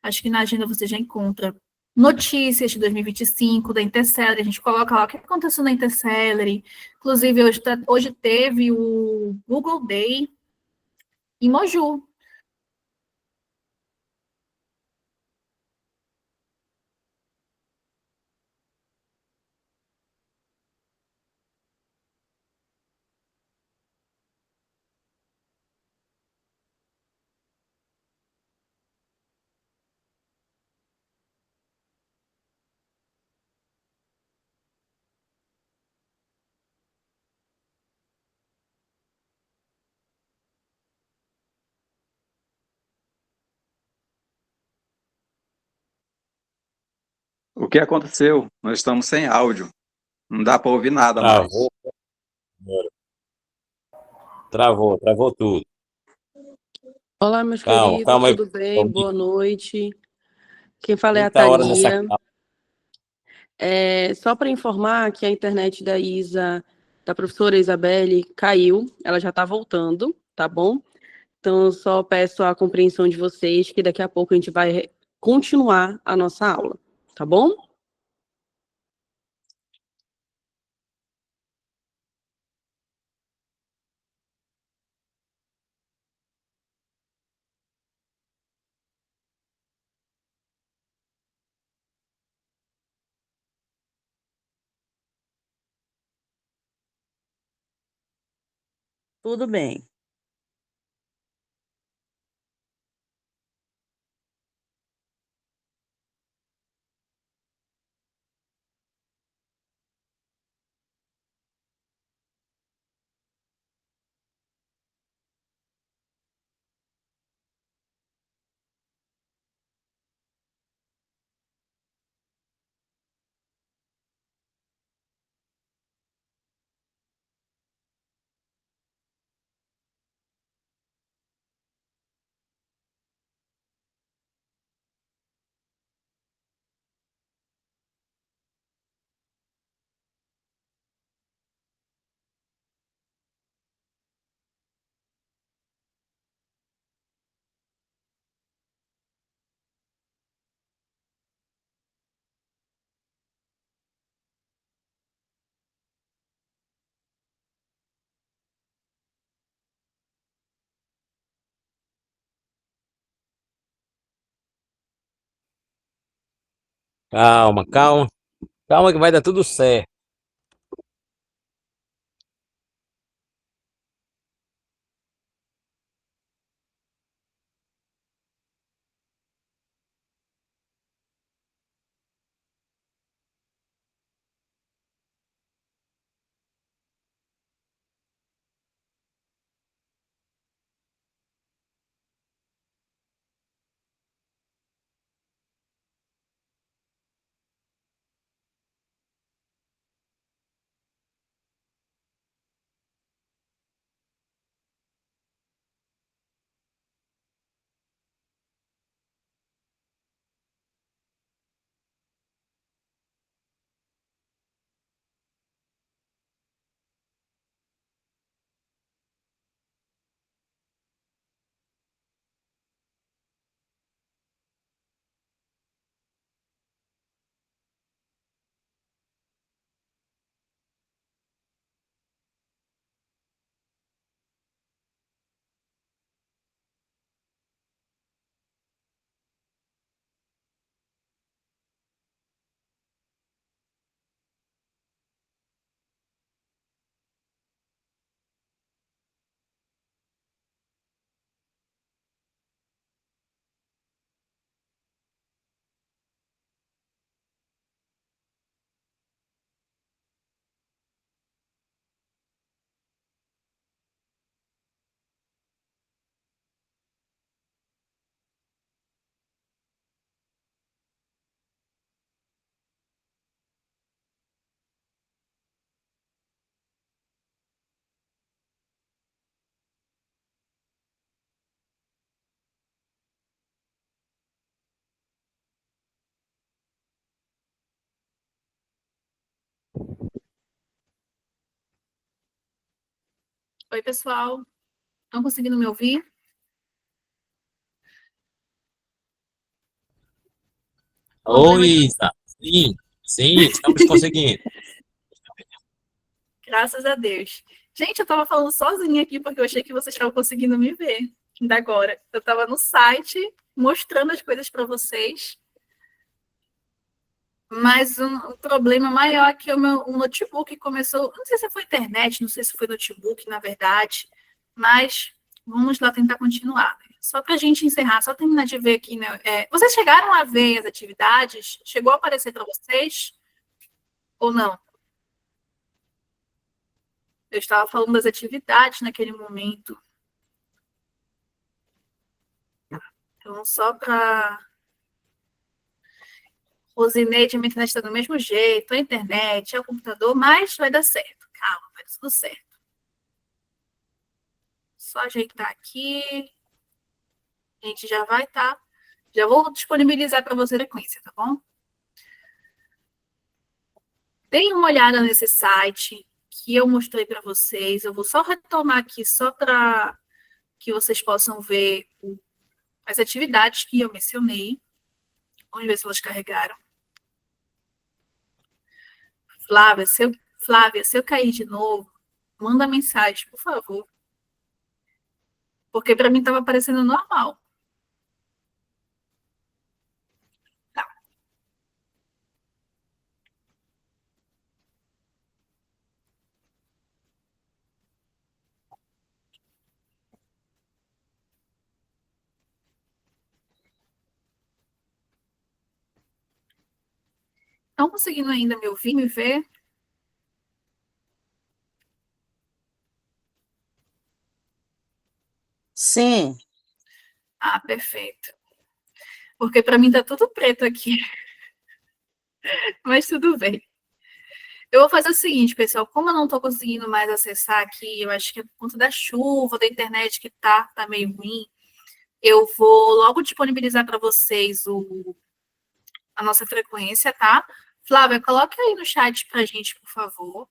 Acho que na agenda você já encontra notícias de 2025 da Intercelery, a gente coloca lá o que aconteceu na Intercelery. Inclusive, hoje teve o Google Day em Moju. O que aconteceu? Nós estamos sem áudio. Não dá para ouvir nada mais. Travou, travou tudo. Olá, meus Calma, queridos, calma aí. tudo bem? Boa noite. Quem fala é a Muita hora nessa Thalia. Só para informar que a internet da Isa, da professora Isabelle, caiu. Ela já está voltando, tá bom? Então, eu só peço a compreensão de vocês que daqui a pouco a gente vai continuar a nossa aula, tá bom? Tudo bem. Calma, calma. Calma que vai dar tudo certo. Oi, pessoal. Estão conseguindo me ouvir? Oi, Problema de... Isa. Sim, sim, estamos conseguindo. Graças a Deus. Gente, eu estava falando sozinha aqui porque eu achei que vocês estavam conseguindo me ver. Ainda agora. Eu estava no site mostrando as coisas para vocês. Mas um problema maior é que o notebook começou. Não sei se foi internet, não sei se foi notebook, na verdade. Mas vamos lá tentar continuar. Só para a gente encerrar, só terminar de ver aqui, né? Vocês chegaram a ver as atividades? Chegou a aparecer para vocês? Ou não? Eu estava falando das atividades naquele momento. Então, só para. Rosineide, a minha internet está do mesmo jeito, a internet, é o computador, mas vai dar certo. Calma, vai dar tudo certo. Só ajeitar aqui. A gente já vai estar. Já vou disponibilizar para você a sequência, tá bom? Deem uma olhada nesse site que eu mostrei para vocês. Eu vou só retomar aqui, só para que vocês possam ver as atividades que eu mencionei. Vamos ver se elas carregaram. Flávia, se eu cair de novo, manda mensagem, por favor. Porque para mim estava aparecendo normal. Tá. estão conseguindo ainda me ouvir, me ver? Sim. Ah, perfeito. Porque para mim tá tudo preto aqui. Mas tudo bem. Eu vou fazer o seguinte, pessoal. Como eu não estou conseguindo mais acessar aqui, eu acho que é por conta da chuva, da internet que tá meio ruim, eu vou logo disponibilizar para vocês a nossa frequência, tá? Flávia, coloque aí no chat pra gente, por favor.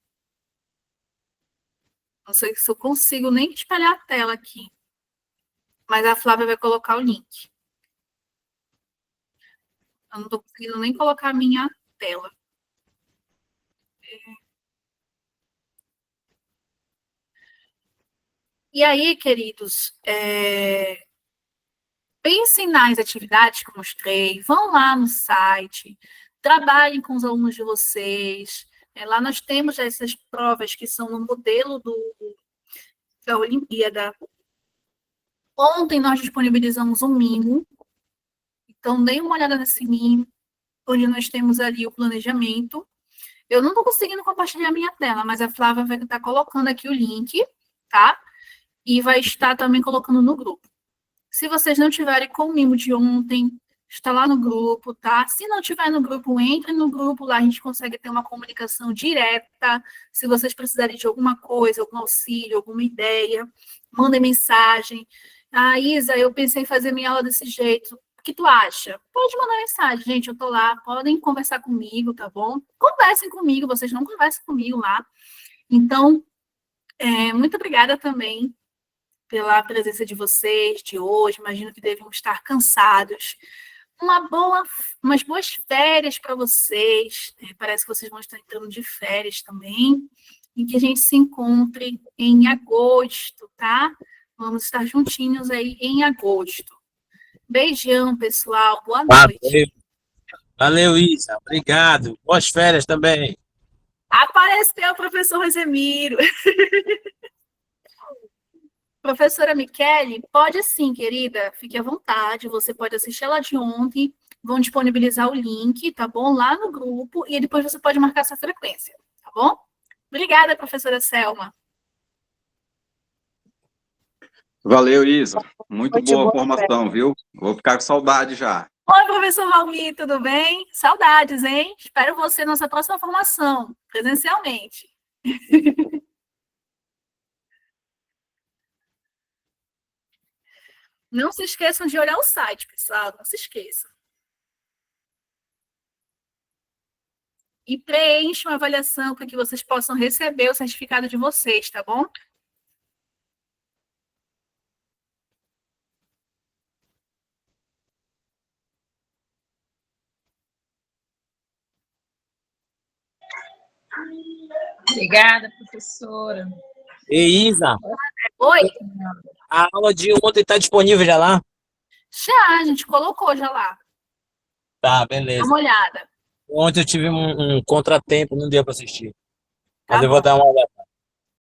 Não sei se eu consigo nem espalhar a tela aqui. Mas a Flávia vai colocar o link. Eu não estou conseguindo nem colocar a minha tela. E aí, queridos, pensem nas atividades que eu mostrei, vão lá no site, trabalhem com os alunos de vocês. Lá nós temos essas provas que são no modelo da Olimpíada. Ontem nós disponibilizamos um mimo, então deem uma olhada nesse mimo, onde nós temos ali o planejamento. Eu não estou conseguindo compartilhar minha tela, mas a Flávia vai estar colocando aqui o link, tá? E vai estar também colocando no grupo. Se vocês não tiverem com o mimo de ontem, está lá no grupo, tá? Se não tiver no grupo, entre no grupo, lá a gente consegue ter uma comunicação direta. Se vocês precisarem de alguma coisa, algum auxílio, alguma ideia, mandem mensagem. Ah, Isa, eu pensei em fazer minha aula desse jeito. O que tu acha? Pode mandar mensagem, gente, eu tô lá. Podem conversar comigo, tá bom? Conversem comigo, vocês não conversam comigo lá. Então, muito obrigada também pela presença de vocês de hoje. Imagino que devem estar cansados. Umas boas férias para vocês. Parece que vocês vão estar entrando de férias também. E que a gente se encontre em agosto, tá? Vamos estar juntinhos aí em agosto. Beijão, pessoal. Boa noite. Valeu, valeu, Isa. Obrigado. Boas férias também. Apareceu o professor Rosemiro. Professora Michele, pode sim, querida. Fique à vontade. Você pode assistir ela de ontem. Vão disponibilizar o link, tá bom? Lá no grupo. E depois você pode marcar sua frequência, tá bom? Obrigada, professora Selma. Valeu, Isa. Muito Muito boa boa formação, viu? Vou ficar com saudade já. Oi, professor Valmir, tudo bem? Saudades, hein? Espero você na nossa próxima formação, presencialmente. Não se esqueçam de olhar o site, pessoal. Não se esqueçam. E preencham uma avaliação para que vocês possam receber o certificado de vocês, tá bom? Obrigada, professora. Ei, Isa, Oi? a aula de ontem está disponível já lá? Já, a gente colocou já lá. Tá, Dá beleza. uma olhada. Ontem eu tive um contratempo, não deu para assistir. Tá Mas eu vou bom. dar uma olhada.